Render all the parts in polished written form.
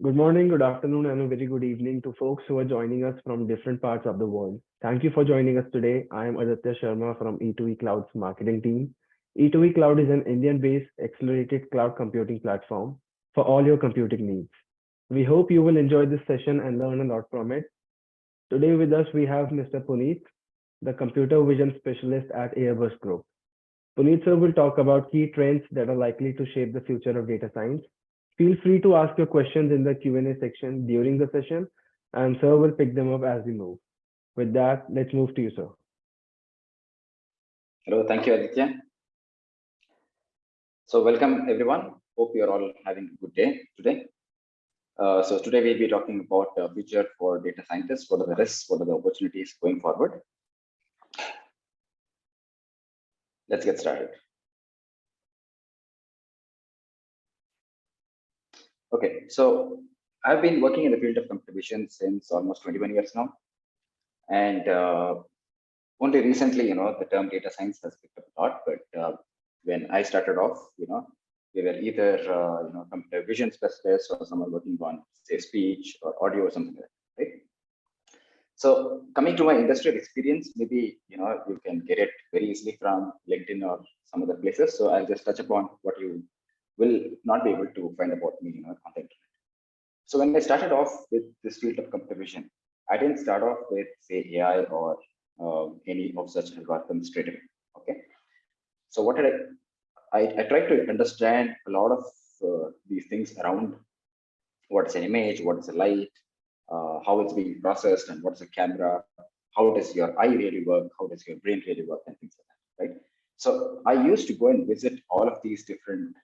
Good morning, good afternoon, and a very good evening to folks who are joining us from different parts of the world. Thank you for joining us today. I am Aditya Sharma from E2E Cloud's marketing team. E2E Cloud is an Indian-based accelerated cloud computing platform for all your computing needs. We hope you will enjoy this session and learn a lot from it. Today with us, we have Mr. Puneet, the computer vision specialist at Airbus Group. Puneet sir will talk about key trends that are likely to shape the future of data science. Feel free to ask your questions in the Q&A section during the session, and sir will pick them up as we move. With that, let's move to you, sir. Hello, thank you, Aditya. So welcome everyone. Hope you're all having a good day today. So today we'll be talking about the future for data scientists. What are the risks? What are the opportunities going forward? Let's get started. Okay, so I've been working in the field of computer vision since almost 21 years now. And only recently, the term data science has picked up a lot. But when I started off, we were either, computer vision specialists or someone working on, say, speech or audio or something like that, right? So coming to my industrial experience, maybe, you can get it very easily from LinkedIn or some other places. So I'll just touch upon what you will not be able to find about me, on the internet. So when I started off with this field of computer vision, I didn't start off with, say, AI or any of such algorithms straight away. Okay. So what did I tried to understand a lot of these things around what is an image, what is a light, how it's being processed, and what's a camera, how does your eye really work, how does your brain really work, and things like that, right? So I used to go and visit all of these different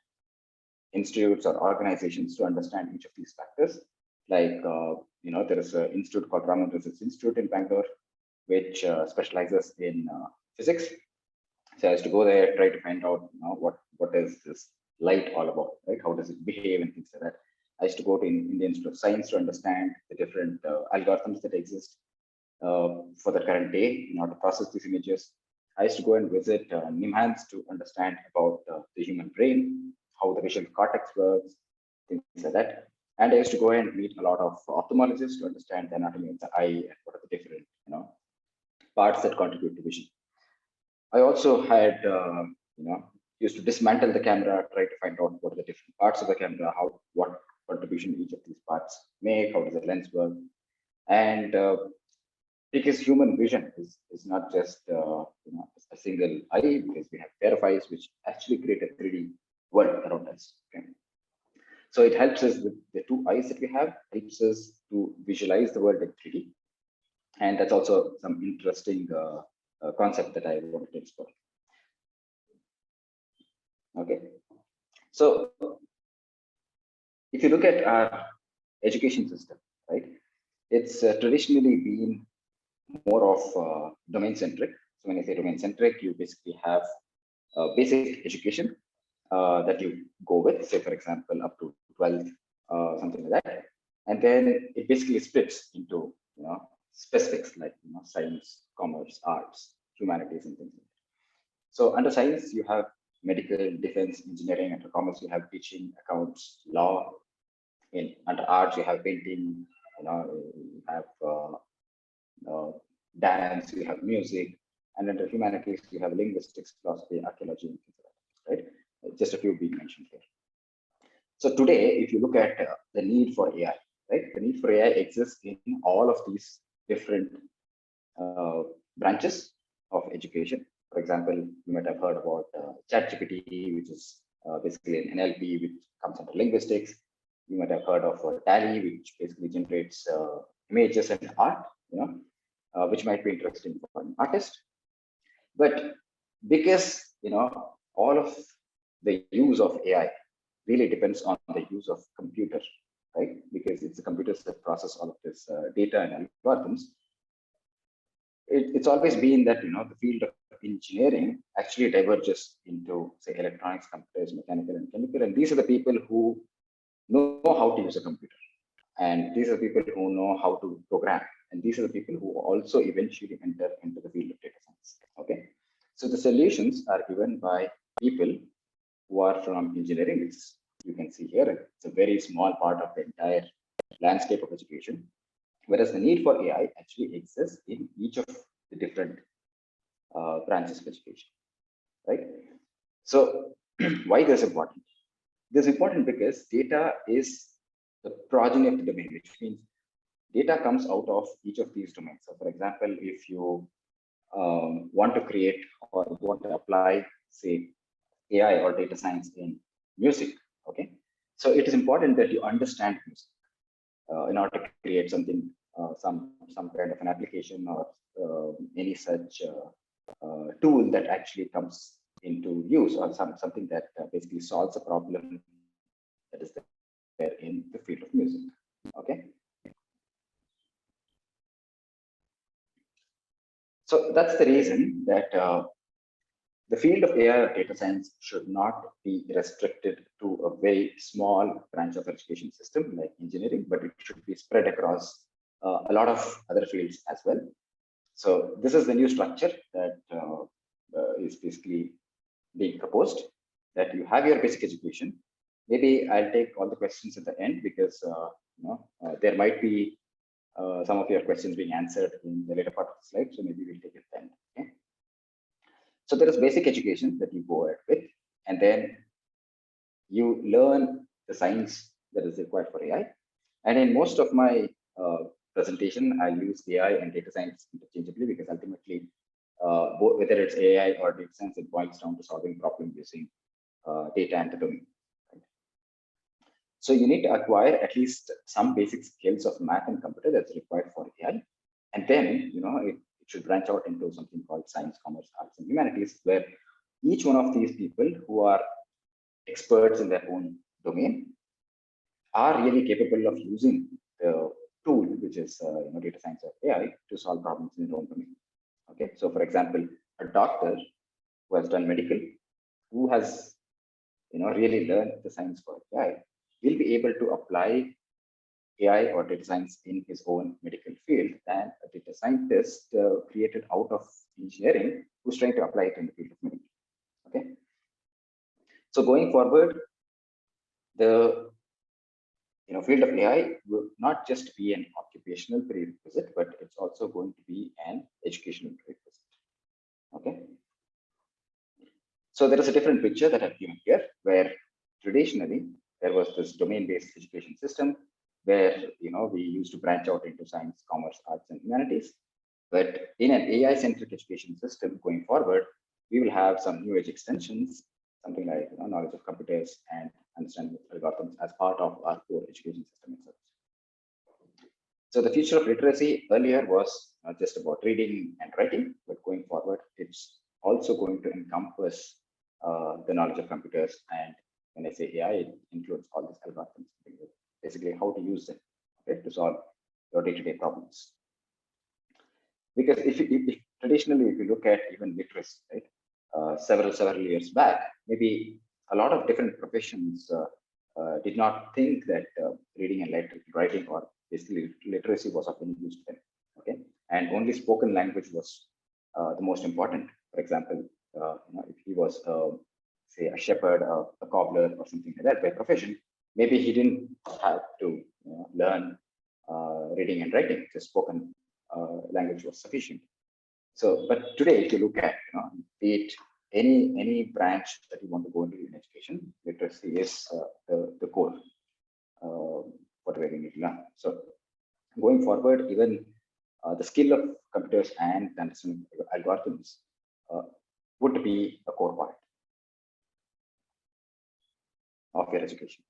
institutes or organizations to understand each of these factors. Like, there is an institute called Raman Research Institute in Bangalore, which specializes in physics. So I used to go there, try to find out, what is this light all about, right? How does it behave and things like that. I used to go to Indian Institute of Science to understand the different algorithms that exist for the current day in order to process these images. I used to go and visit NIMHANS to understand about the human brain, how the visual cortex works, things like that. And I used to go and meet a lot of ophthalmologists to understand the anatomy of the eye and what are the different, parts that contribute to vision. I also had, used to dismantle the camera, try to find out what are the different parts of the camera, what contribution each of these parts make, how does the lens work, and because human vision is not just a single eye, because we have pair of eyes which actually create a 3D world around us. Okay? So it helps us with the two eyes that we have, helps us to visualize the world in 3D, and that's also some interesting concept that I wanted to explore. Okay, so if you look at our education system, right, it's traditionally been more of domain-centric. So when I say domain-centric, you basically have basic education that you go with, say, for example, up to 12th, something like that. And then it basically splits into, specifics like, science, commerce, arts, humanities, and things like that. So under science, you have medical, defense, engineering. Under commerce, you have teaching, accounts, law. Under arts, you have painting, you have dance, you have music, and under humanities, you have linguistics, philosophy, archaeology, and things like that, right? Just a few being mentioned here. So today, if you look at the need for AI, right? The need for AI exists in all of these different branches of education. For example, you might have heard about ChatGPT, which is basically an NLP, which comes under linguistics. You might have heard of DALL-E, which basically generates images and art, which might be interesting for an artist. But because, all of the use of AI really depends on the use of computer, right? Because it's the computers that process all of this data and algorithms. It's always been that, the field of engineering actually diverges into, say, electronics, computers, mechanical, and chemical. And these are the people who know how to use a computer. And these are the people who know how to program. And these are the people who also eventually enter into the field of data science. Okay. So the solutions are given by people who are from engineering. You can see here, it's a very small part of the entire landscape of education, whereas the need for AI actually exists in each of the different branches of education, right? So why this is important? This is important because data is the progeny of the domain, which means data comes out of each of these domains. So for example, if you want to create or want to apply, say, AI or data science in music, okay? So it is important that you understand music in order to create something, some kind of an application or any such tool that actually comes into use, or something that basically solves a problem that is there in the field of music. Okay. So that's the reason that the field of AI or data science should not be restricted to a very small branch of education system like engineering, but it should be spread across a lot of other fields as well. So this is the new structure that is basically being proposed, that you have your basic education. Maybe I'll take all the questions at the end because there might be some of your questions being answered in the later part of the slide. So maybe we'll take it then. Okay. So there is basic education that you go ahead with, and then you learn the science that is required for AI. And in most of my presentation, I'll use AI and data science interchangeably because ultimately, whether it's AI or data science, it boils down to solving problems using data and the domain. Right? So you need to acquire at least some basic skills of math and computer that's required for AI. And then, it should branch out into something called science, commerce, arts, and humanities, where each one of these people who are experts in their own domain are really capable of using the tool, which is data science or AI, to solve problems in their own domain. Okay, so for example, a doctor who has done medical, who has really learned the science for AI, will be able to apply AI or data science in his own medical field than a data scientist created out of engineering who's trying to apply it in the field of medical. Okay, so going forward, the field of AI will not just be an occupational prerequisite, but it's also going to be an educational prerequisite. Okay. So there is a different picture that I've given here, where traditionally there was this domain-based education system where we used to branch out into science, commerce, arts, and humanities. But in an AI-centric education system going forward, we will have some new age extensions, something like knowledge of computers and understanding of algorithms as part of our core education system itself. So the future of literacy earlier was not just about reading and writing, but going forward, it's also going to encompass the knowledge of computers. And when I say AI, it includes all these algorithms, basically how to use them, okay, to solve your day-to-day problems. Because if traditionally, if you look at even literacy, right, several years back, maybe a lot of different professions did not think that reading and writing or basically literacy was of any use to them. Okay, and only spoken language was the most important. For example, if he was say a shepherd, a cobbler, or something like that by profession, maybe he didn't have to learn reading and writing. Just spoken language was sufficient. So, but today, if you look at be it any branch that you want to go into in education, literacy is the core whatever you need to learn. So, going forward, even the skill of computers and understanding algorithms would be a core part of your education.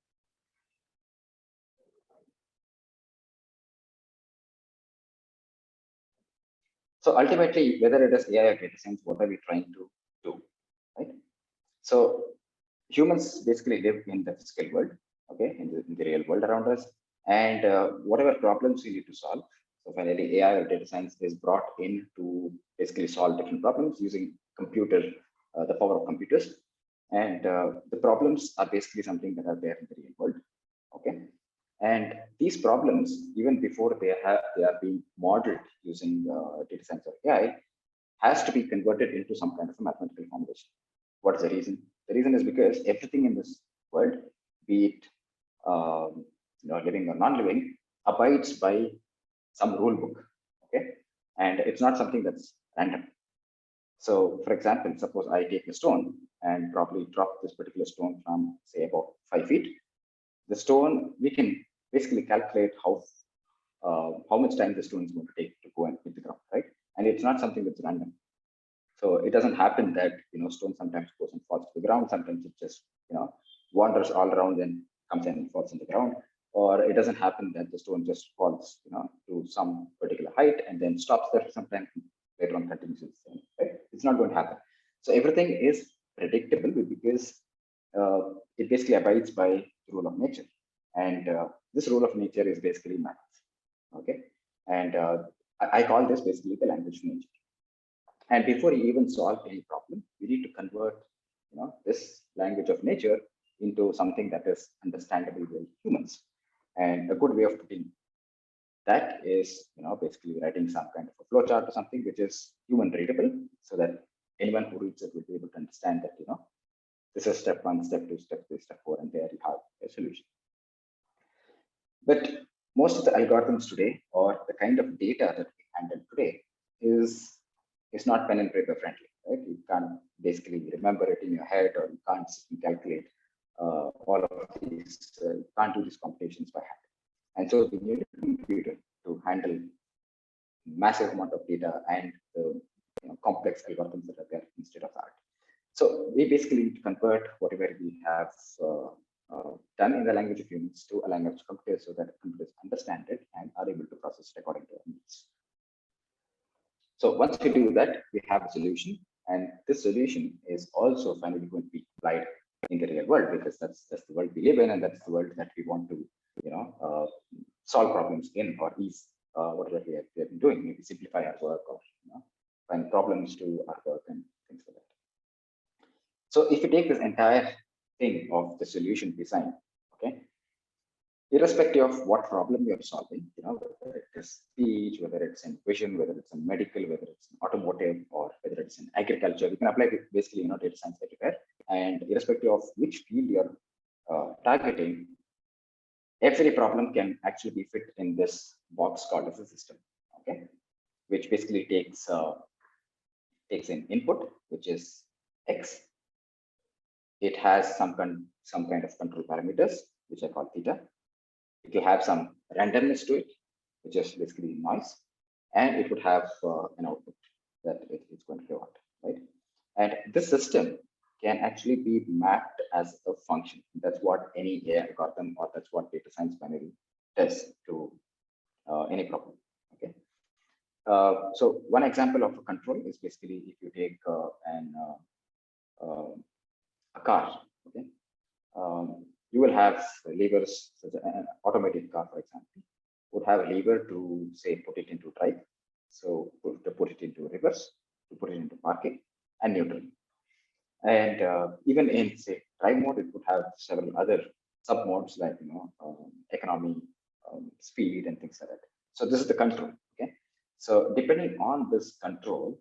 So ultimately, whether it is AI or data science, what are we trying to do, right? So humans basically live in the physical world, okay, in the real world around us, and whatever problems we need to solve. So finally, AI or data science is brought in to basically solve different problems using the power of computers. And the problems are basically something that are there in the real world, okay? And these problems, even before they are being modeled using data science or AI, has to be converted into some kind of a mathematical formulation. What is the reason? The reason is because everything in this world, be it living or non-living, abides by some rule book, okay? And it's not something that's random. So for example, suppose I take a stone and probably drop this particular stone from say about 5 feet. The stone, we can basically calculate how much time the stone is going to take to go and hit the ground, right? And it's not something that's random. So it doesn't happen that stone sometimes goes and falls to the ground. Sometimes it just wanders all around and comes and falls on the ground. Or it doesn't happen that the stone just falls to some particular height and then stops there for some time. Later on continues its thing, right? It's not going to happen. So everything is predictable because it basically abides by the rule of nature, and this rule of nature is basically math. Okay, and I call this basically the language of nature. And before you even solve any problem, we need to convert, this language of nature into something that is understandable by humans. And a good way of putting that is, basically writing some kind of a flowchart or something which is human readable, so that anyone who reads it will be able to understand that, this is step 1, step 2, step 3, step 4, and there you have a solution. But most of the algorithms today, or the kind of data that we handle today, is not pen and paper friendly, right? You can't basically remember it in your head, or you can't calculate all of these, you can't do these computations by hand. And so we need a computer to handle massive amount of data and the complex algorithms that are there instead of that. So we basically need to convert whatever we have done in the language of humans to a language of computers, so that computers understand it and are able to process it according to our needs. So once we do that, we have a solution, and this solution is also finally going to be applied in the real world, because that's the world we live in, and that's the world that we want to solve problems in, or ease whatever we have been doing, maybe simplify our work, or find problems to our work and things like that. So if you take this entire thing of the solution design, okay, irrespective of what problem you're solving, whether it is speech, whether it's in vision, whether it's in medical, whether it's in automotive, or whether it's in agriculture, you can apply it basically, data science everywhere. And irrespective of which field you're targeting, every problem can actually be fit in this box called as a system, okay, which basically takes an input, which is X. It has some kind of control parameters, which I call theta. It will have some randomness to it, which is basically noise, and it would have an output that it's going to give out, right? And this system can actually be mapped as a function. That's what any AI algorithm, or that's what data science binary does to any problem. Okay. So one example of a control is basically if you take a car. Okay. You will have levers, such as an automated car, for example, would have a lever to say put it into drive, so to put it into reverse, to put it into parking, and neutral. And even in say drive mode, it would have several other sub modes like economy, speed, and things like that. So this is the control. Okay, so depending on this control,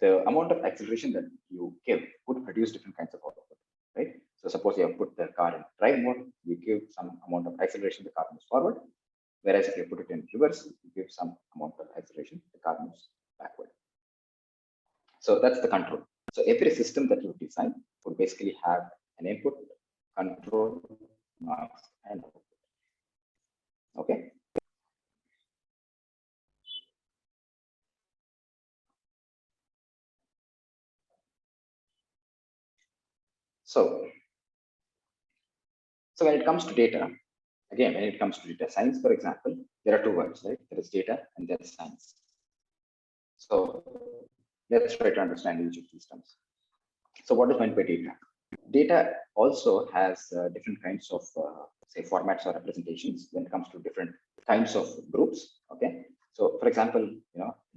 the amount of acceleration that you give would produce different kinds of output, right? So suppose you have put the car in drive mode, you give some amount of acceleration, the car moves forward. Whereas if you put it in reverse, you give some amount of acceleration, the car moves backward. So that's the control. So every system that you design would basically have an input, control, noise, and output. Okay. So when it comes to data, again, when it comes to data science, for example, there are two words, right? There is data and there is science. So let's try to understand each of these terms. So what is meant by data? Data also has different kinds of, say, formats or representations when it comes to different kinds of groups. Okay. So for example,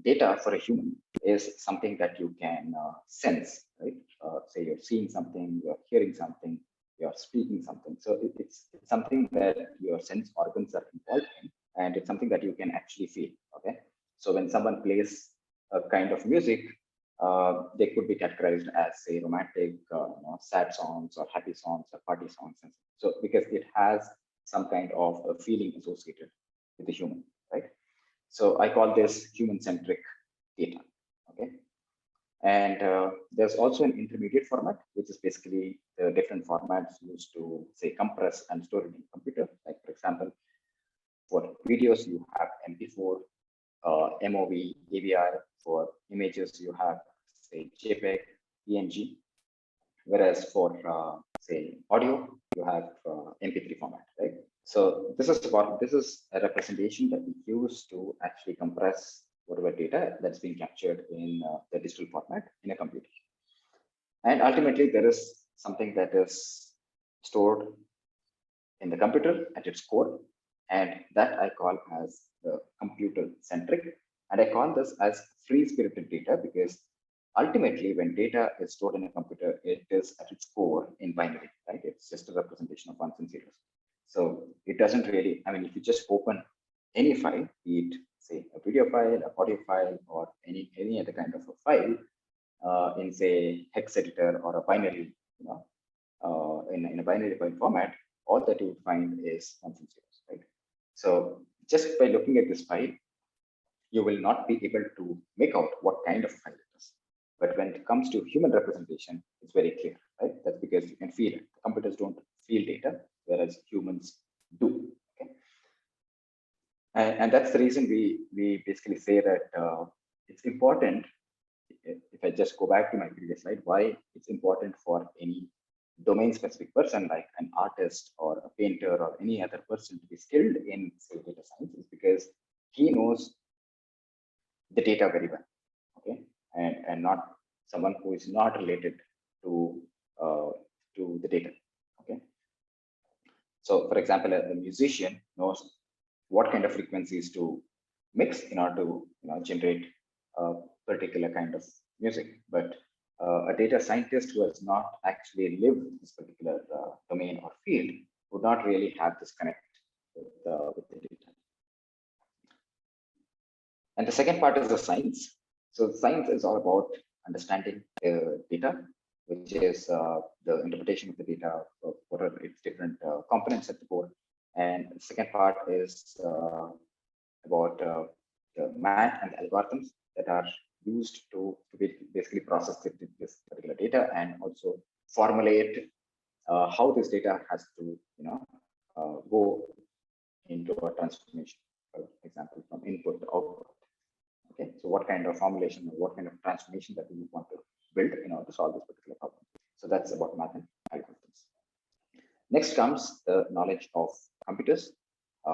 data for a human is something that you can sense, right? Say you're seeing something, you're hearing something, you're speaking something. So it's something that your sense organs are involved in, and it's something that you can actually feel. Okay. So when someone plays a kind of music, they could be categorized as say romantic, sad songs, or happy songs, or party songs. So because it has some kind of a feeling associated with the human, right? So I call this human-centric data, okay? And there's also an intermediate format, which is basically the different formats used to, say, compress and store it in computer. Like, for example, for videos, you have MP4, MOV, AVI. For images, you have, say, JPEG, PNG. Whereas for, say, audio, you have MP3 format, right? So this is a representation that we use to actually compress whatever data that's being captured in the digital format in a computer. And ultimately, there is something that is stored in the computer at its core, and that I call as the computer centric. And I call this as free spirited data because ultimately, when data is stored in a computer, it is at its core in binary, right? It's just a representation of ones and zeros. So it doesn't really, I mean, if you just open any file, be it, say, a video file, a audio file, or any other kind of a file in, say, hex editor or a binary, in a binary file format, all that you would find is ones and zeros, right? So just by looking at this file, you will not be able to make out what kind of file it is. But when it comes to human representation, it's very clear, right? That's because you can feel it. The computers don't feel data, whereas humans do. Okay? And that's the reason we basically say that it's important. If I just go back to my previous slide, why it's important for any domain-specific person like an artist or a painter or any other person to be skilled in, say, data science is because he knows the data very well, okay, and not someone who is not related to the data, okay. So, for example, a musician knows what kind of frequencies to mix in order to generate a particular kind of music, but a data scientist who has not actually lived this particular domain or field would not really have this connect with the data. And the second part is the science. So science is all about understanding data, which is the interpretation of the data, what are its different components at the core. And the second part is about the math and algorithms that are used to basically process this particular data and also formulate how this data has to go into a transformation, for example, from input to output. Okay, so what kind of formulation or what kind of transformation that we want to build in order to solve this particular problem. So that's about math and algorithms. Next comes the knowledge of computers,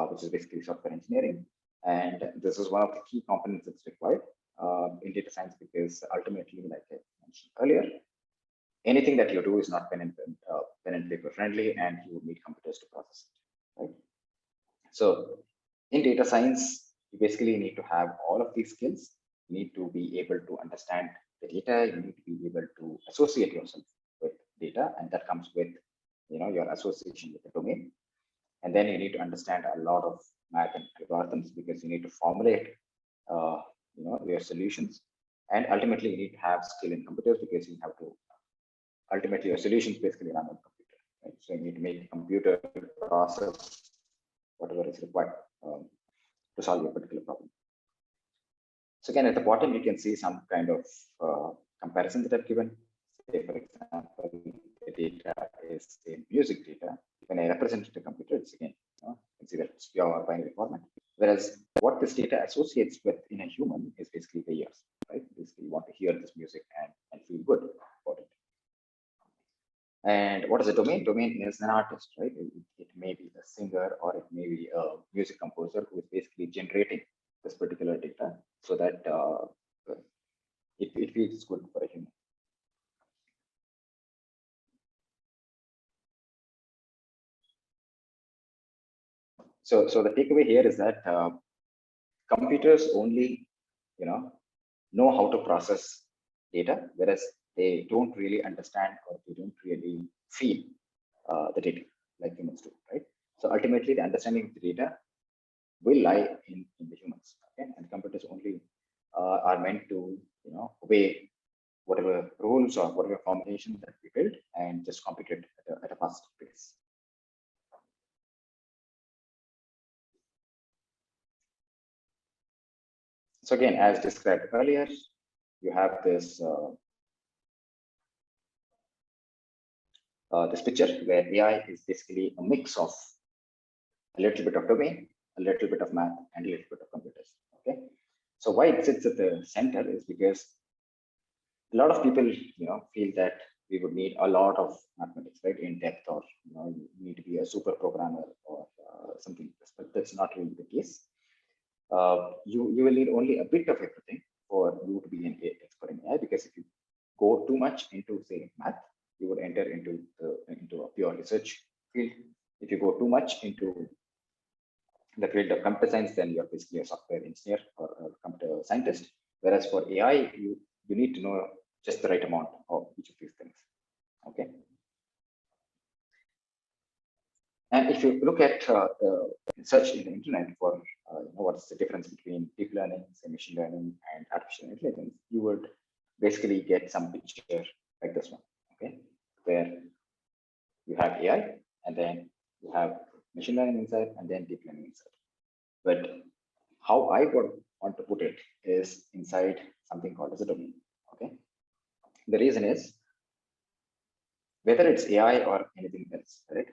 which is basically software engineering. And this is one of the key components that's required in data science because ultimately, like I mentioned earlier, anything that you do is not pen and paper friendly, and you would need computers to process it, right? So in data science, you basically need to have all of these skills. You need to be able to understand the data. You need to be able to associate yourself with data, and that comes with your association with the domain. And then you need to understand a lot of math and algorithms because you need to formulate your solutions. And ultimately, you need to have skill in computers because you have to ultimately your solutions basically run on computer. Right? So you need to make a computer process whatever is required to solve a particular problem. So again, at the bottom, you can see some kind of comparison that I've given. Say, for example, the data is a music data. When I represent the computer, it's again, you can see that it's pure binary format. Whereas what this data associates with in a human is basically the ears, right? Basically, you want to hear this music and feel good about it. And what is a domain? Domain is an artist, right? It may be a singer or it may be a music composer who is basically generating this particular data so that it feels good for a human. So the takeaway here is that computers only, know how to process data, whereas they don't really understand or they don't really feel the data like humans do, right? So ultimately, the understanding of the data will lie in the humans, okay? And computers only are meant to, obey whatever rules or whatever formulation that we build and just compute it at a fast pace. So again, as described earlier, you have this this picture where AI is basically a mix of a little bit of domain, a little bit of math, and a little bit of computers. Okay, so why it sits at the center is because a lot of people, feel that we would need a lot of mathematics, right, in depth, or you need to be a super programmer or something like this. But that's not really the case. You will need only a bit of everything for you to be an expert in AI, because if you go too much into, say, math, you would enter into a pure research field. If you go too much into the field of computer science, then you're basically a software engineer or a computer scientist. Whereas for AI, you need to know just the right amount of each of these things. Okay. And if you look at the search in the internet for what's the difference between deep learning, say machine learning, and artificial intelligence, you would basically get some picture like this one. Okay, where you have AI, and then you have machine learning inside, and then deep learning inside. But how I would want to put it is inside something called as a domain. Okay, the reason is, whether it's AI or anything else, right,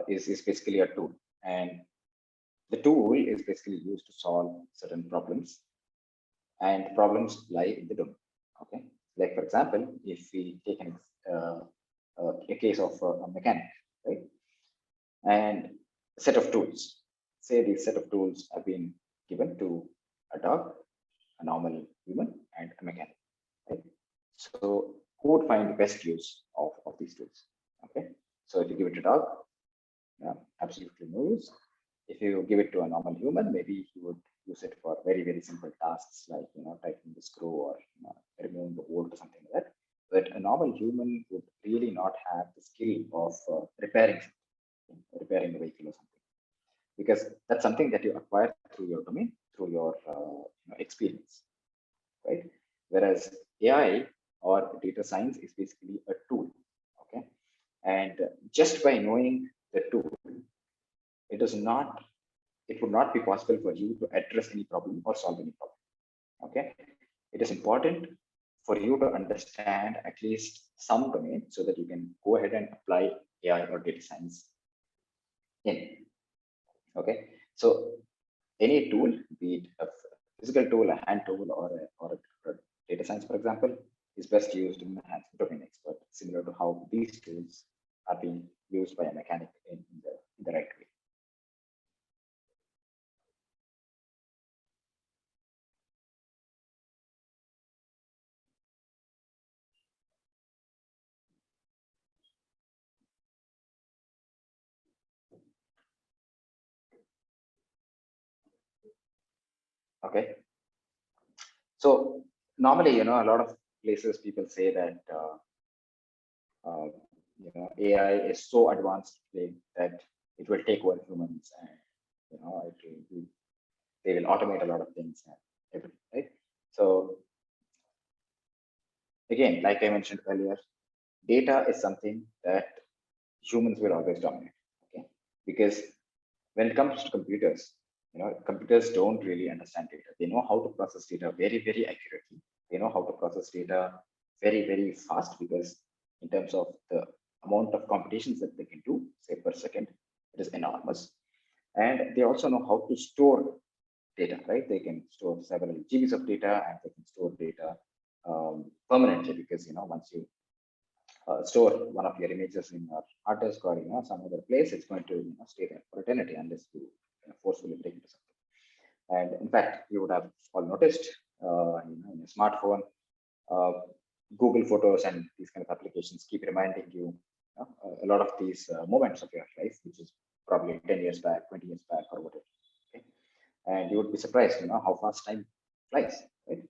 is basically a tool, and the tool is basically used to solve certain problems, and problems lie in the domain. Okay, like for example, if we take a case of a mechanic, right, and a set of tools. Say these set of tools have been given to a dog, a normal human, and a mechanic. Right? So who would find the best use of these tools? Okay. So if you give it to a dog, absolutely no use. If you give it to a normal human, maybe he would use it for very, very simple tasks like tightening the screw or removing the bolt or something like that. But a normal human would really not have the skill of repairing the vehicle or something, because that's something that you acquire through your domain, through your experience, right? Whereas AI or data science is basically a tool. Okay, and just by knowing the tool, it would not be possible for you to address any problem or solve any problem. Okay, it is important for you to understand at least some domain so that you can go ahead and apply AI or data science in. Okay, so any tool, be it a physical tool, a hand tool, or a data science, for example, is best used in the hands of a domain expert, similar to how these tools are being used by a mechanic in the right way. Okay, so normally, a lot of places people say that AI is so advanced today that it will take over humans, and they will automate a lot of things and everything, right? So again, like I mentioned earlier, data is something that humans will always dominate. Okay, because when it comes to computers, computers don't really understand data. They know how to process data very, very accurately. They know how to process data very, very fast, because in terms of the amount of computations that they can do, say per second, it is enormous. And they also know how to store data, right? They can store several GBs of data, and they can store data permanently, because once you store one of your images in your hard disk or some other place, it's going to stay there for eternity unless you forcefully break it or something. And in fact, you would have all noticed in a smartphone, Google Photos and these kind of applications keep reminding you, a lot of these moments of your life, which is probably 10 years back, 20 years back, or whatever. Okay? And you would be surprised, how fast time flies, right?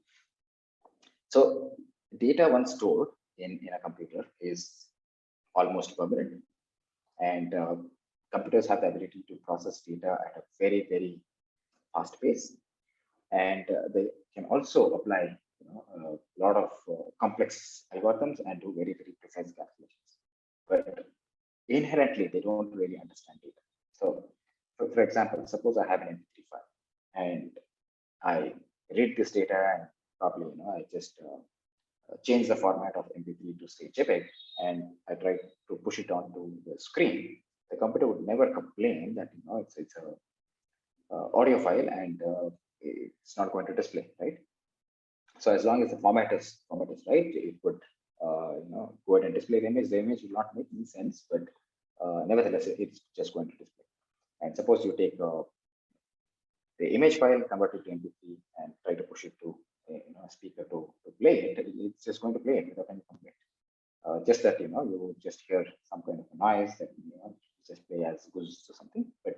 So data once stored in a computer is almost permanent, and computers have the ability to process data at a very, very fast pace, and they can also apply a lot of complex algorithms and do very, very precise calculations. But inherently, they don't really understand data. So, for example, suppose I have an MP3 file, and I read this data and probably, I just change the format of MP3 to say JPEG, and I try to push it onto the screen, the computer would never complain that it's a audio file and it's not going to display, right? So as long as the format is right, it would go ahead and display the image. The image will not make any sense, but nevertheless, it's just going to display. And suppose you take the image file, convert it to MP3, and try to push it to a speaker to play it. It's just going to play it without any complaint. Just that you would just hear some kind of a noise that just play as goose or something, but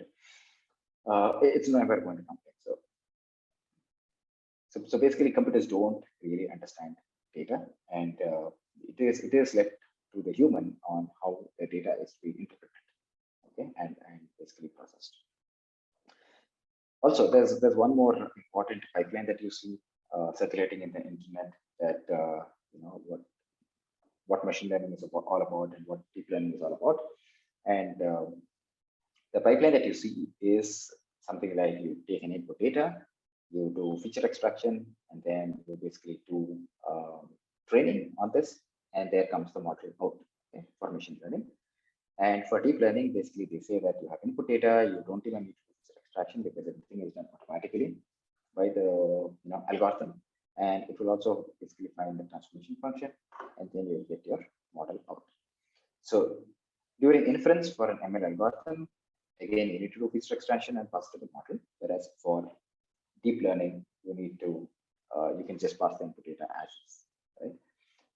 it's never going to complain. So basically, computers don't really understand data, and it is left to the human on how the data is to be interpreted, okay, and basically processed. Also, there's one more important pipeline that you see circulating in the internet, that what machine learning is all about and what deep learning is all about. And the pipeline that you see is something like you take an input data, you do feature extraction, and then you basically do training on this, and there comes the model out, okay, for machine learning. And for deep learning, basically they say that you have input data, you don't even need to do feature extraction because everything is done automatically by the algorithm, and it will also basically find the transformation function, and then you'll get your model out. So during inference for an ML algorithm, again, you need to do feature extraction and pass to the model, whereas for deep learning, you need to you can just pass the input data as is, right?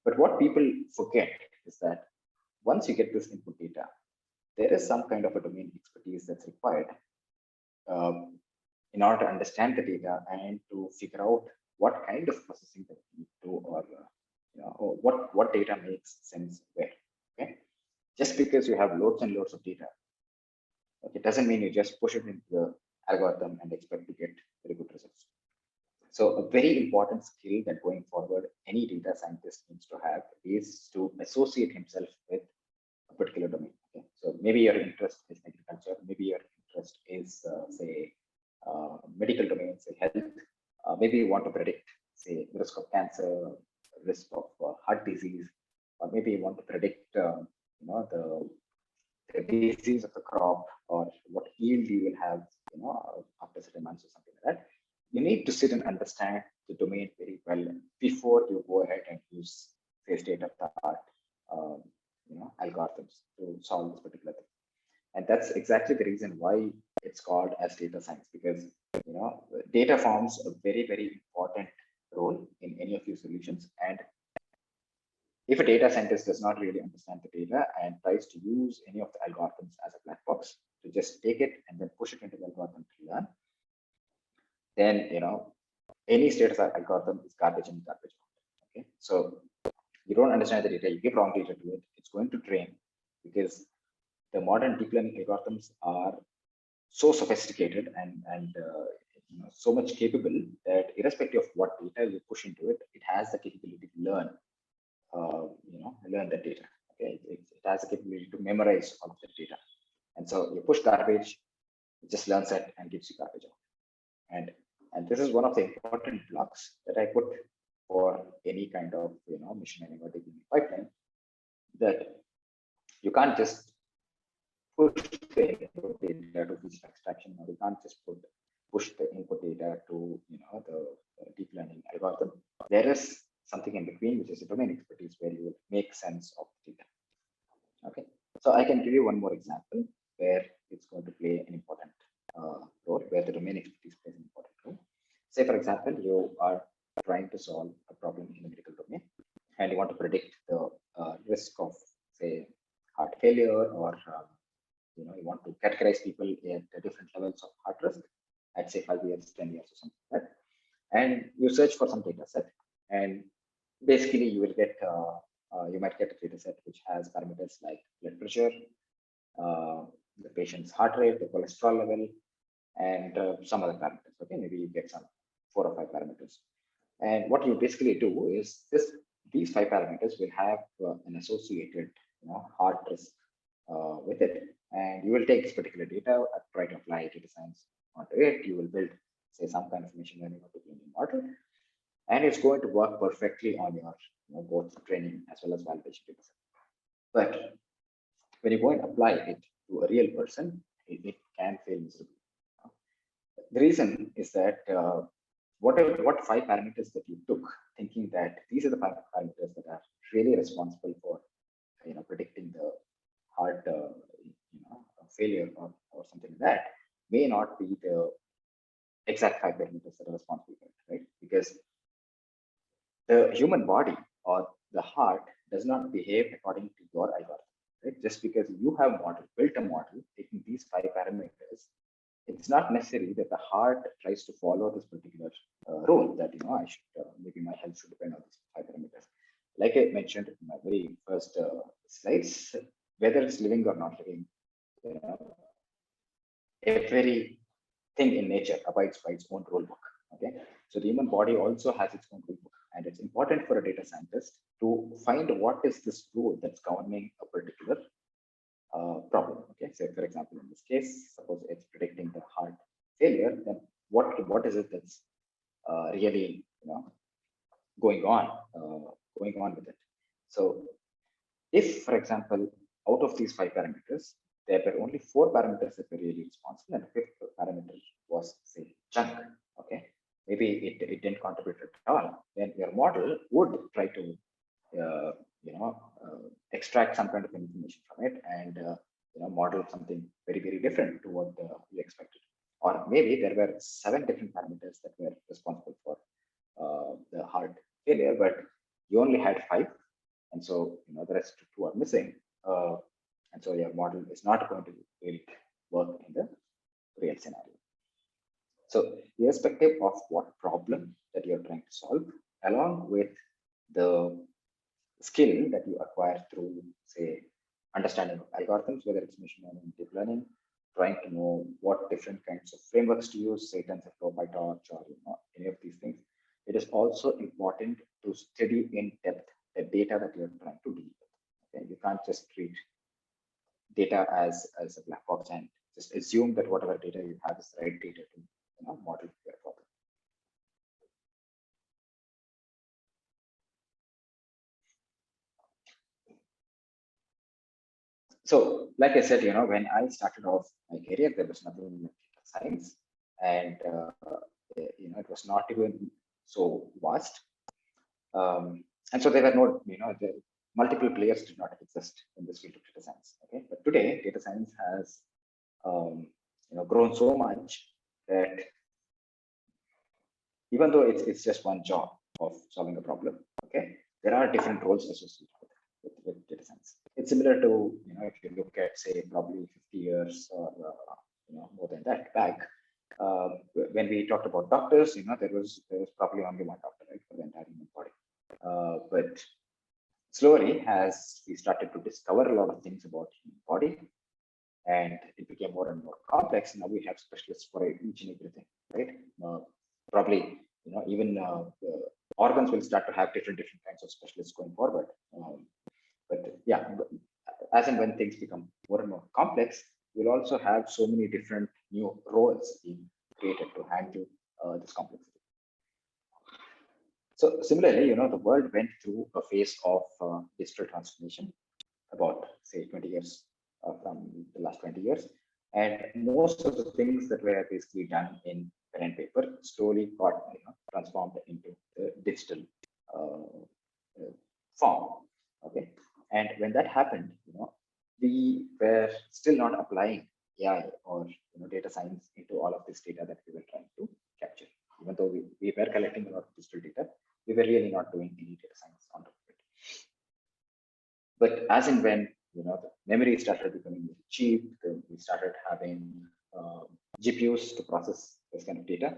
But what people forget is that once you get this input data, there is some kind of a domain expertise that's required in order to understand the data and to figure out what kind of processing that you do, or or what data makes sense where. Okay, just because you have loads and loads of data, okay, doesn't mean you just push it into the algorithm and expect to get very good results. So a very important skill that going forward any data scientist needs to have is to associate himself with a particular domain. Okay? So maybe your interest is agriculture, maybe your interest is say medical domain, say health. Maybe you want to predict, say, risk of cancer, risk of heart disease, or maybe you want to predict the disease of the crop, or what yield you will have after certain months or something like that. You need to sit and understand the domain very well before you go ahead and use, say, state of the art algorithms to solve this particular thing. And that's exactly the reason why it's called as data science, because data forms a very, very important role in any of your solutions. And if a data scientist does not really understand the data and tries to use any of the algorithms as a black box to just take it and then push it into the algorithm to learn, then any state of algorithm is garbage in, garbage out. Okay, so you don't understand the data, you give wrong data to it, it's going to train, because the modern deep learning algorithms are so sophisticated and so much capable that irrespective of what data you push into it, it has the capability to learn. Learn that data. Okay, it has the capability to memorize all of the data, and so you push garbage, it just learns it and gives you garbage out. And this is one of the important blocks that I put for any kind of machine learning or deep learning pipeline, that you can't just push the input data to feature extraction, or you can't just push the input data to the deep learning algorithm. There is something in between, which is a domain expertise, where you will make sense of the data. Okay, so I can give you one more example where it's going to play an important role, where the domain expertise plays an important role. Say, for example, you are trying to solve a problem in the medical domain, and you want to predict the risk of, say, heart failure, or you want to categorize people at different levels of heart risk at, say, 5 years, 10 years, or something like that. And you search for some data set, and basically you will get you might get a data set which has parameters like blood pressure, the patient's heart rate, the cholesterol level, and some other parameters. Okay, maybe you get some 4 or 5 parameters. And what you basically do is these 5 parameters will have an associated heart risk with it, and you will take this particular data, try to apply data science onto it. You will build say some kind of machine learning or deep learning model, and it's going to work perfectly on your both training as well as validation data set. But when you go and apply it to a real person, it can fail miserably. The reason is that what 5 parameters that you took, thinking that these are the 5 parameters that are really responsible for predicting the heart failure or something like that, may not be the exact 5 parameters that are responsible for it, right? Because the human body or the heart does not behave according to your algorithm, right? Just because you have built a model taking these 5 parameters, it's not necessary that the heart tries to follow this particular rule that I should maybe my health should depend on these 5 parameters. Like I mentioned in my very first slides, whether it's living or not living, every thing in nature abides by its own rule book. Okay, so the human body also has its own rule book, and it's important for a data scientist to find what is this rule that's governing a particular problem. Okay, so for example, in this case, suppose it's predicting the heart failure, then what is it that's really going on with it? So if, for example, out of these 5 parameters, there were only 4 parameters that were really responsible, and the 5th parameter was, say, junk. Okay, maybe it didn't contribute at all. Then your model would try to extract some kind of information from it and model something very different to what you expected. Or maybe there were 7 different parameters that were responsible for the heart failure, but you only had 5, and so the rest 2 are missing, and so your model is not going to really work in the real scenario. So irrespective of what problem that you're trying to solve, along with the skill that you acquire through, say, understanding of algorithms, whether it's machine learning, deep learning, trying to know what different kinds of frameworks to use, say TensorFlow, PyTorch, or any of these things. It is also important to study in depth the data that you're trying to deal with. Okay? You can't just treat data as a black box and just assume that whatever data you have is the right data to model your problem. So, like I said, when I started off my career, there was nothing in science, and it was not even so vast, and so there were no, the multiple players did not exist in this field of data science. Okay, but today data science has grown so much that even though it's just one job of solving a problem, okay, there are different roles associated with data science. It's similar to, if you look at, say, probably 50 years or more than that back, when we talked about doctors, there was probably only one doctor, right, for the entire human body. But slowly, as we started to discover a lot of things about human body, and it became more and more complex, now we have specialists for each and everything, right? Probably, even organs will start to have different kinds of specialists going forward. But yeah, as and when things become more and more complex, we'll also have so many different new roles being created to handle this complexity. So similarly, the world went through a phase of digital transformation about, say, 20 years from the last 20 years. And most of the things that were basically done in pen and paper slowly got transformed into the digital form. Okay, and when that happened, we were still not applying AI or data science into all of this data that we were trying to capture. Even though we were collecting a lot of digital data, we were really not doing any data science on top of it. But as and when the memory started becoming cheap, we started having GPUs to process this kind of data,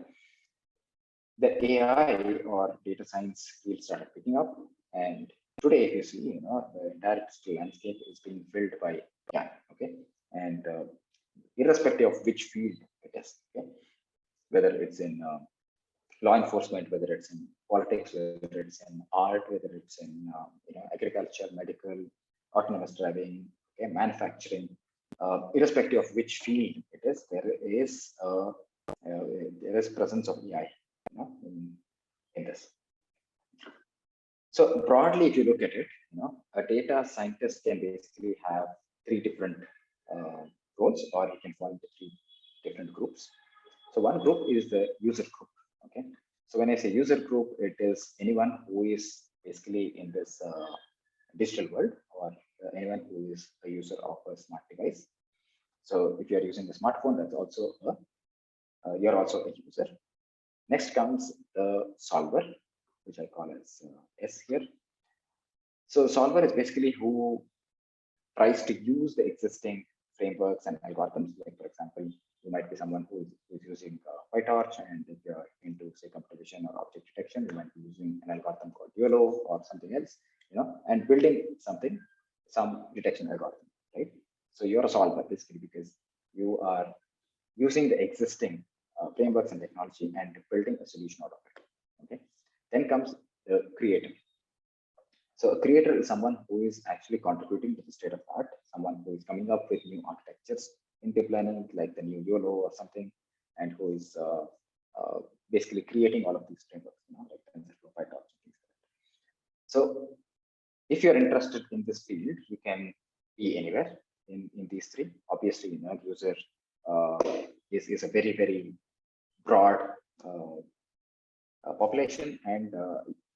the AI or data science field started picking up. And today, if you see, the entire digital landscape is being filled by AI. Okay, and irrespective of which field it is, okay, whether it's in law enforcement, whether it's in politics, whether it's in art, whether it's in agriculture, medical, autonomous driving, okay, manufacturing, irrespective of which field it is, there is a there is presence of AI, in this. So broadly, if you look at it, a data scientist can basically have three different roles, or he can fall into three different groups. So one group is the user group. Okay. So when I say user group, it is anyone who is basically in this digital world, or anyone who is a user of a smart device. So if you are using a smartphone, that's also you're also a user. Next comes the solver, which I call as S here. So solver is basically who tries to use the existing frameworks and algorithms. Like for example, you might be someone who is using PyTorch, and if you're into say computer vision or object detection, you might be using an algorithm called YOLO or something else, and building something, some detection algorithm, right? So you're a solver basically because you are using the existing frameworks and technology and building a solution out of it. Okay. Then comes the creator. So a creator is someone who is actually contributing to the state of art, someone who is coming up with new architectures in deep learning, like the new YOLO or something, and who is basically creating all of these frameworks, like TensorFlow, PyTorch, and things like that. So if you're interested in this field, you can be anywhere in these three. Obviously, user is a very, very broad population, and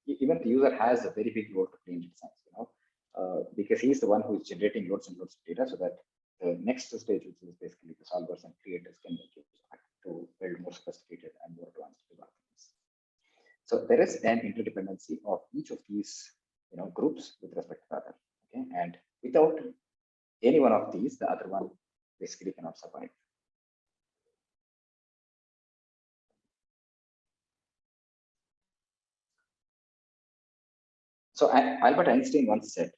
even the user has a very big role to play in data science, because he's the one who is generating loads and loads of data, so that the next stage, which is basically the solvers and creators, can make use of it to build more sophisticated and more advanced algorithms. So there is an interdependency of each of these groups with respect to the other. Okay, and without any one of these, the other one basically cannot survive. So Albert Einstein once said,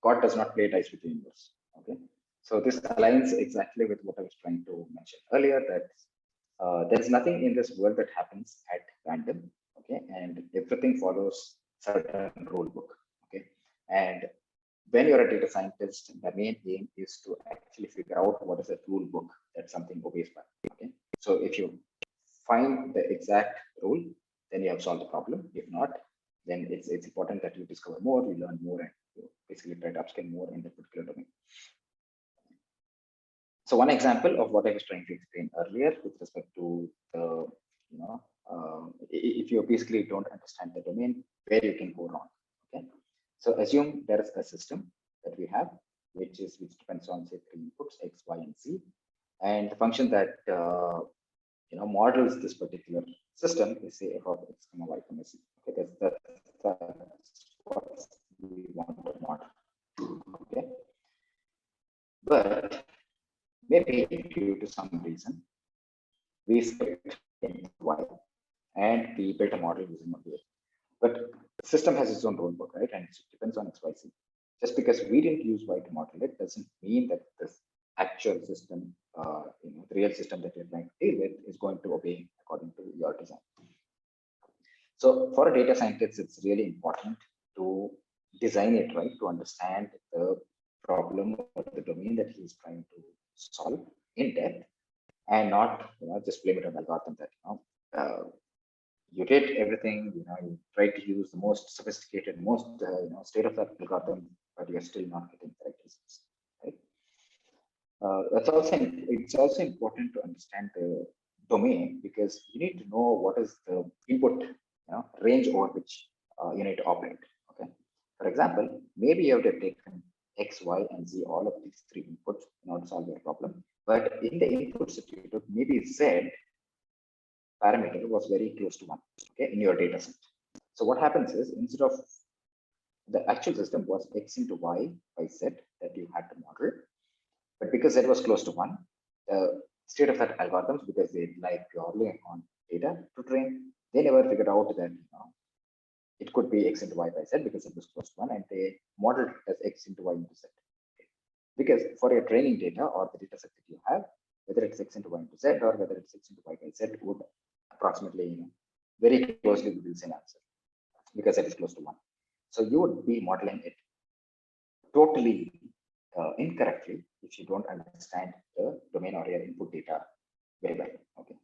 God does not play dice with the universe. Okay, so this aligns exactly with what I was trying to mention earlier, that there is nothing in this world that happens at random. Okay, and everything follows certain rule book. Okay, and when you're a data scientist, the main aim is to actually figure out what is the rule book that something obeys by. Okay, so if you find the exact rule, then you have solved the problem. If not, then it's important that you discover more, you learn more, and you basically try to upskill more in the particular domain. So one example of what I was trying to explain earlier with respect to the, if you basically don't understand the domain, where you can go wrong. Okay, so assume there is a system that we have, which depends on say three inputs X, Y, and Z, and the function that models this particular system is say f of X, Y, Z. Okay, that's what we want to model. Okay, but maybe due to some reason, we split in Y and we built a model using a. But the system has its own rule book, right? And it depends on X, Y, Z. Just because we didn't use Y to model it doesn't mean that this actual system, the real system that you're trying to deal with is going to obey according to your design. So for a data scientist, it's really important to design it right, to understand the problem or the domain that he's trying to solve in depth, and not just blame it on the algorithm that you did everything, you tried to use the most sophisticated, most state-of-the-art algorithm, but you're still not getting the right results, right? It's also important to understand the domain, because you need to know what is the input range over which you need to operate. Okay, for example, maybe you have to take X, Y, and Z, all of these three inputs in order to solve your problem. But in the inputs that you took, maybe Z parameter was very close to 1, okay, in your data set. So what happens is, instead of the actual system was X into Y by Z that you had to model, but because Z was close to 1, the state of that algorithms, because they rely purely on data to train, they never figured out that it could be X into Y by Z because it was close to 1, and they modeled it as X into Y into Z. Because for your training data or the data set that you have, whether it's X into Y into Z or whether it's X into Y by Z, would approximately very closely be the same answer, because it is close to 1. So you would be modeling it totally incorrectly if you don't understand the domain or your input data very well. Okay,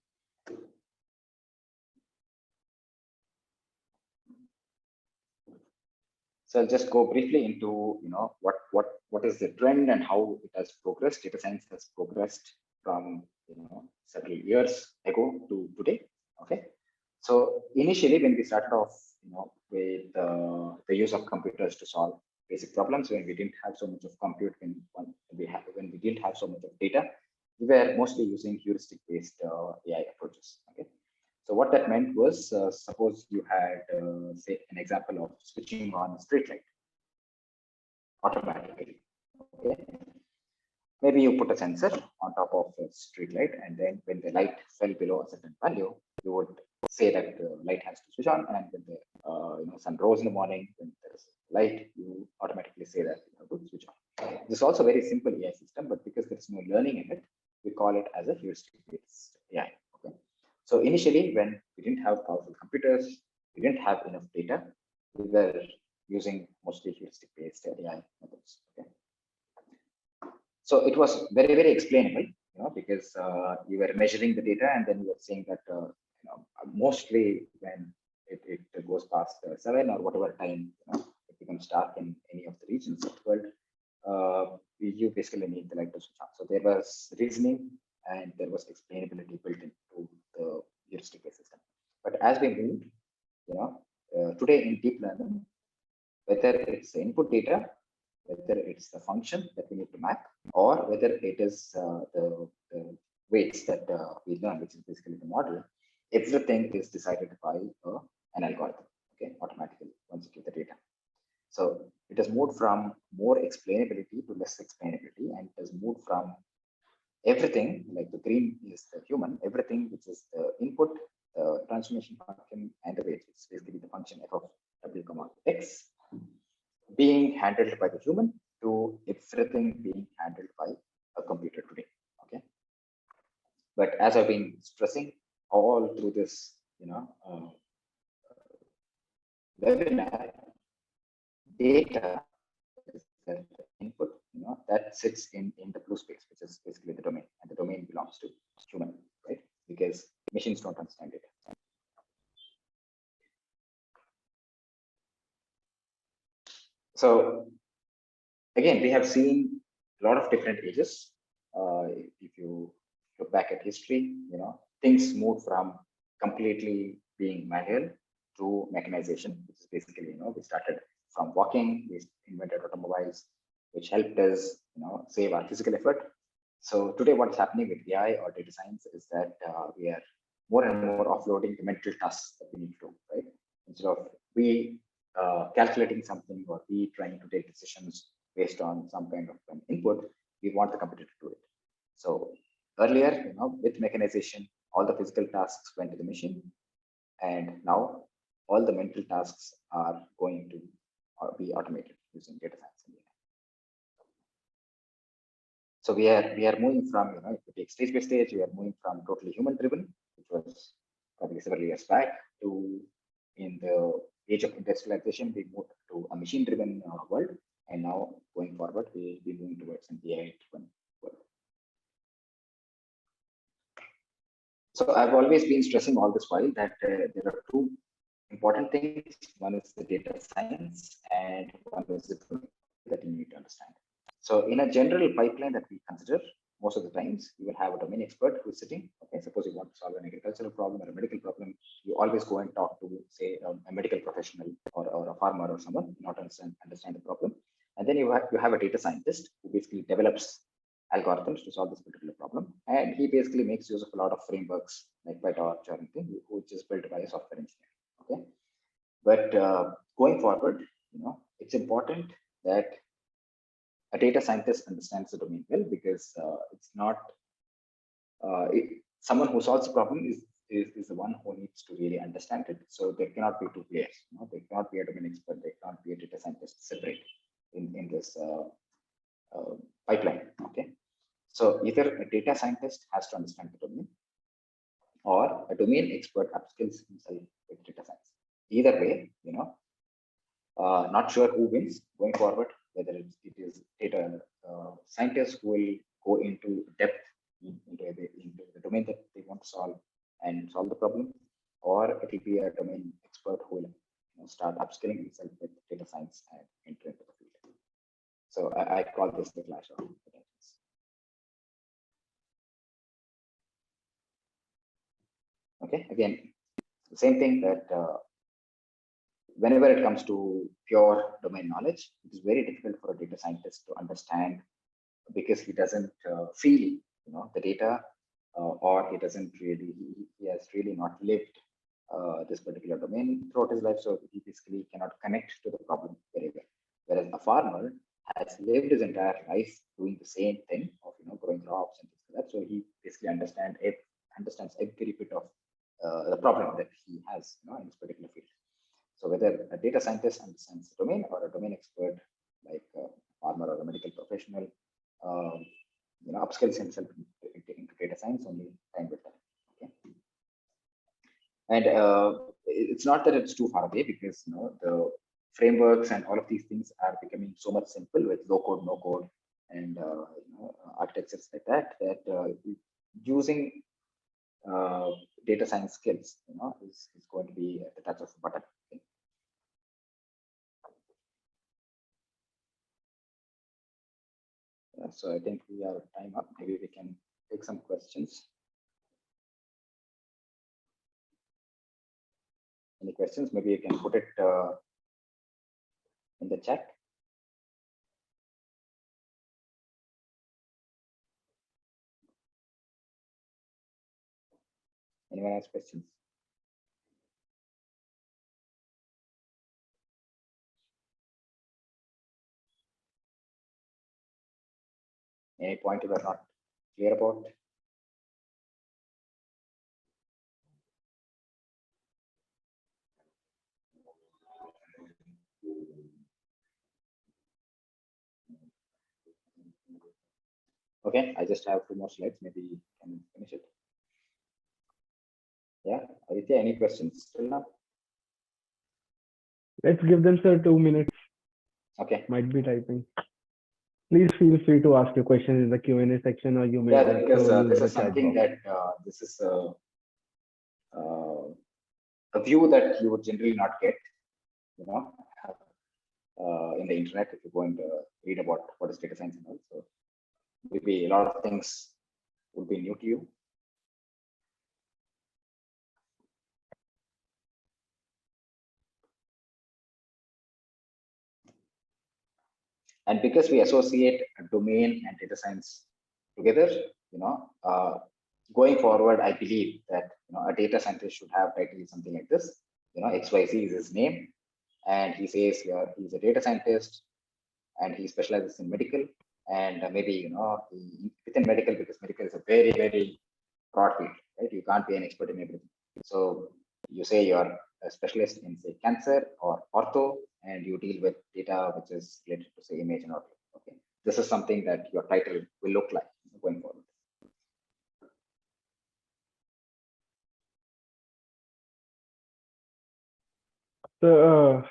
So I'll just go briefly into what is the trend and how it has progressed. Data science has progressed from several years ago to today. Okay, so initially when we started off with the use of computers to solve basic problems, when we didn't have so much of compute, when we didn't have so much of data, we were mostly using heuristic based AI approaches. Okay, so what that meant was, suppose you had, say, an example of switching on a street light automatically. Okay, maybe you put a sensor on top of a street light, and then when the light fell below a certain value, you would say that the light has to switch on, and when the sun rose in the morning, when there is light, you automatically say that you have to switch on. This is also a very simple AI system, but because there is no learning in it, we call it as a heuristic based AI. Okay. So initially, when we didn't have powerful computers, we didn't have enough data, we were using mostly heuristic based AI methods. Okay. So it was very, very explainable, because you were measuring the data, and then you were saying that mostly when it goes past 7 or whatever time it becomes dark in any of the regions of the world, you basically need the light to switch on. So there was reasoning and there was explainability built into the heuristic based system. But as we moved, today in deep learning, whether it's the input data, whether it's the function that we need to map, or whether it is the weights that we learn, which is basically the model, everything is decided by an algorithm, okay, automatically once you give the data. So it has moved from more explainability to less explainability, and it has moved from everything, like the green is the human, everything which is the input, the transformation function, and the weight, which is basically the function f of w comma x, being handled by the human, to everything being handled by a computer today. Okay, but as I've been stressing all through this webinar, data is the input that sits in the blue space, which is basically the domain, and the domain belongs to human, right? Because machines don't understand data. So again, we have seen a lot of different ages. If you look back at history, things moved from completely being manual to mechanization, which is basically, we started from walking, we invented automobiles, which helped us, save our physical effort. So today, what's happening with AI or data science is that we are more and more offloading the mental tasks that we need to do, right? Instead of we calculating something, or we trying to take decisions based on some kind of an input, we want the computer to do it. So earlier, with mechanization, all the physical tasks went to the machine, and now all the mental tasks are going to be automated using data science and AI. So we are moving from, if you take stage by stage, we are moving from totally human driven, which was probably several years back, to in the age of industrialization, we moved to a machine driven world. And now going forward, we'll be moving towards an AI driven world. So I've always been stressing all this while that there are two important things. One is the data science, and one is the domain that you need to understand. So in a general pipeline that we consider, most of the times you will have a domain expert who is sitting. Okay, suppose you want to solve an agricultural problem or a medical problem, you always go and talk to, say, a medical professional or a farmer or someone, not understand the problem. And then you have a data scientist who basically develops algorithms to solve this particular problem, and he basically makes use of a lot of frameworks like PyTorch or anything, which is built by a software engineer. Okay, but going forward, it's important that a data scientist understands the domain well, because it's not someone who solves the problem is the one who needs to really understand it. So there cannot be two players. There cannot be a domain expert, there cannot be a data scientist separate in this pipeline. Okay, so either a data scientist has to understand the domain, or a domain expert upskills himself with data science. Either way, not sure who wins going forward, whether it is data scientists who will go into depth into the domain that they want to solve and solve the problem, or it will be a domain expert who will start upskilling himself with data science and I call this the clash of potentials. Okay, again, the same thing that whenever it comes to pure domain knowledge, it is very difficult for a data scientist to understand because he doesn't feel the data, or he doesn't really, he has really not lived this particular domain throughout his life, so he basically cannot connect to the problem very well. Whereas a farmer has lived his entire life doing the same thing of growing crops and things like that, so he basically understands every bit of the problem that he has in this particular field. So whether a data scientist understands the domain or a domain expert like a farmer or a medical professional, upskills himself into data science, only time will tell. Okay, and it's not that it's too far away, because the frameworks and all of these things are becoming so much simple with low code, no code, and architectures like that. That using data science skills, is going to be at the touch of a button. Okay. So I think we are time up. Maybe we can take some questions. Any questions? Maybe you can put it in the chat. Anyone has questions? Any point you are not clear about? Okay, I just have 2 more slides. Maybe you can finish it. Yeah, Aditya, any questions till now? Let's give them, sir, 2 minutes. Okay. Might be typing. Please feel free to ask your questions in the Q&A section, or you may Yeah, because also use this the is chat something box. that this is a view that you would generally not get, in the internet if you go and read about what is data science and all. So maybe a lot of things will be new to you. And because we associate domain and data science together, going forward, I believe that a data scientist should have title something like this. XYZ is his name, and he says he's a data scientist, and he specializes in medical, and maybe within medical, because medical is a very, very broad field, right? You can't be an expert in everything. So you say you're a specialist in, say, cancer or ortho, and you deal with data which is related to, say, image and audio. Okay, this is something that your title will look like going forward. So,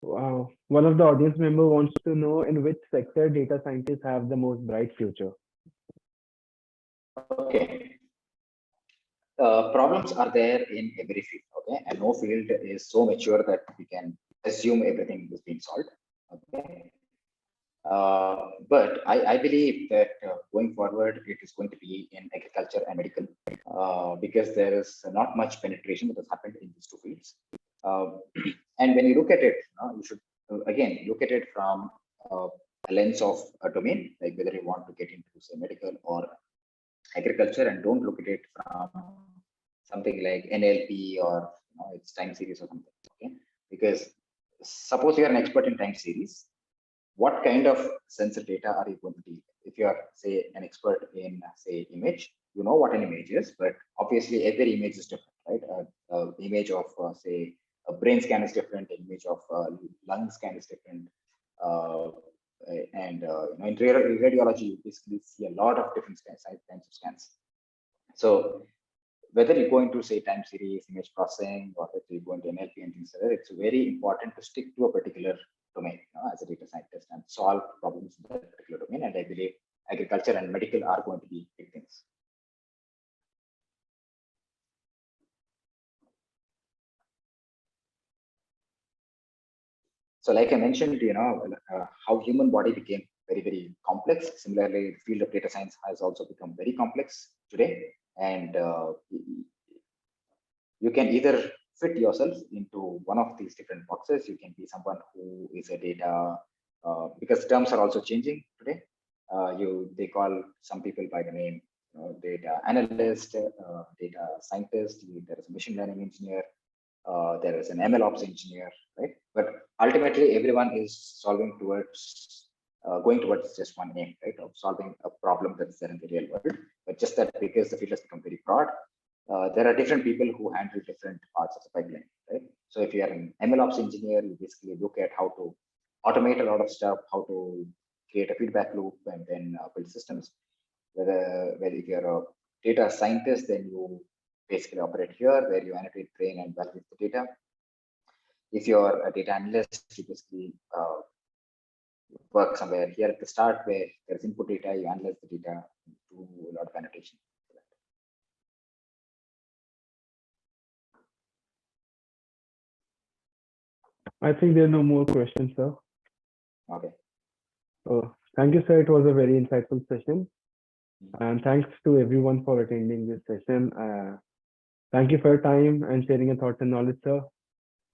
wow. One of the audience member wants to know in which sector data scientists have the most bright future. Okay. Problems are there in every field, okay, and no field is so mature that we can assume everything is being solved. Okay. But I believe that going forward, it is going to be in agriculture and medical, because there is not much penetration that has happened in these 2 fields. And when you look at it, you should again look at it from a lens of a domain, like whether you want to get into, say, medical or agriculture, and don't look at it from something like NLP or it's time series or something. Okay, because suppose you are an expert in time series, what kind of sensor data are you going to deal with? If you are, say, an expert in, say, image, you know what an image is, but obviously every image is different, right? Image of, say, a brain scan is different, image of lung scan is different. And in radiology, you basically see a lot of different types of scans. So whether you go into, say, time series, image processing, or whether you go into NLP and things like that, it's very important to stick to a particular domain as a data scientist and solve problems in that particular domain. And I believe agriculture and medical are going to be big things. So like I mentioned, how human body became very complex. Similarly, the field of data science has also become very complex today, and you can either fit yourself into one of these different boxes. You can be someone who is a data, because terms are also changing today. They call some people by the name data analyst, data scientist. There is a machine learning engineer. There is an ML ops engineer, right? But ultimately, everyone is solving towards going towards just one aim, right? Of solving a problem that's there in the real world. But just that because the field has become very broad, there are different people who handle different parts of the pipeline, right? So if you are an MLOps engineer, you basically look at how to automate a lot of stuff, how to create a feedback loop, and then build systems. Whether if you're a data scientist, then you basically operate here, where you annotate, train, and validate the data. If you're a data analyst, you basically work somewhere here at the start, where there's input data, you analyze the data, do a lot of annotation. I think there are no more questions, sir. Okay. Oh, thank you, sir. It was a very insightful session. And thanks to everyone for attending this session. Thank you for your time and sharing your thoughts and knowledge, sir.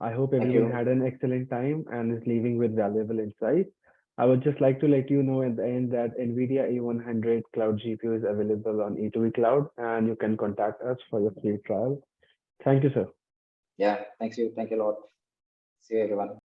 I hope everyone had an excellent time and is leaving with valuable insights. I would just like to let you know at the end that NVIDIA A100 Cloud GPU is available on E2E Cloud, and you can contact us for your free trial. Thank you, sir. Yeah, thanks you. Thank you a lot. See you, everyone.